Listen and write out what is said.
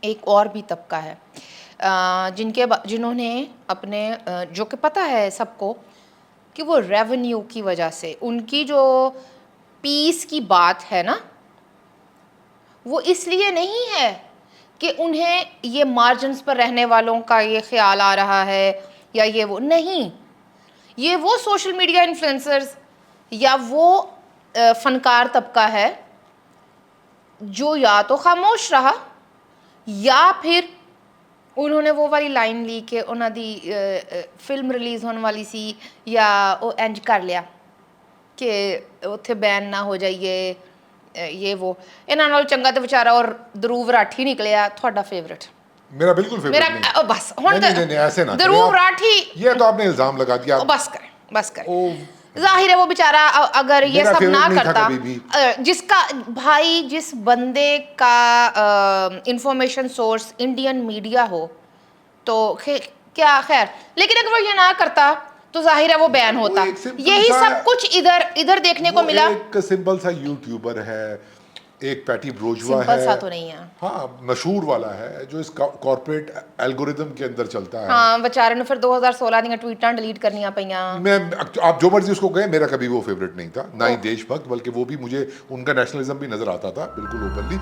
एक और भी तबका है जिन्होंने अपने जो कि पता है सबको कि वो रेवेन्यू की वजह से उनकी जो पीस की बात है ना, वो इसलिए नहीं है कि उन्हें ये मार्जिन्स पर रहने वालों का ये ख्याल आ रहा है या ये वो नहीं। ये वो सोशल मीडिया इन्फ्लुएंसर्स या वो फनकार तबका है जो या तो खामोश रहा या फिर उन्होंने वो वाली लाइन ली कि उन्हों दी फिल्म रिलीज़ होने वाली सी या वो इंज कर लिया कि उत्थे बैन ना हो जाइए ये वो। इन्होंने नाल चंगा तो बेचारा और ध्रुव राठी निकलिया थोड़ा फेवरेट। मेरा बिल्कुल फेवरेट मेरा नहीं। बस हुण नहीं, ऐसे ना ध्रुव राठी, ये तो आपने इल्जाम लगा दिया। बस करें। जाहिर है वो बेचारा अगर ये सब ना करता, जिसका भाई जिस बंदे का इंफॉर्मेशन सोर्स इंडियन मीडिया हो तो क्या खैर, लेकिन अगर वो ये ना करता तो जाहिर है वो बैन होता। यही सब कुछ इधर देखने को मिला। एक सिंपल सा यूट्यूबर है, एक पैटी ब्रोजवा है, सिंपल सा तो नहीं है, हाँ मशहूर वाला है जो इस कॉर्पोरेट एल्गोरिदम के अंदर चलता है। हाँ बेचारे ने फिर 2016 दी ट्वीटां डिलीट करनियां पईयां। मैं आप जो मर्जी उसको कहें, मेरा कभी वो फेवरेट नहीं था, ना ही देशभक्त, बल्कि वो भी मुझे उनका नेशनलिज्म भी नजर आता था बिल्कुल ओपनली।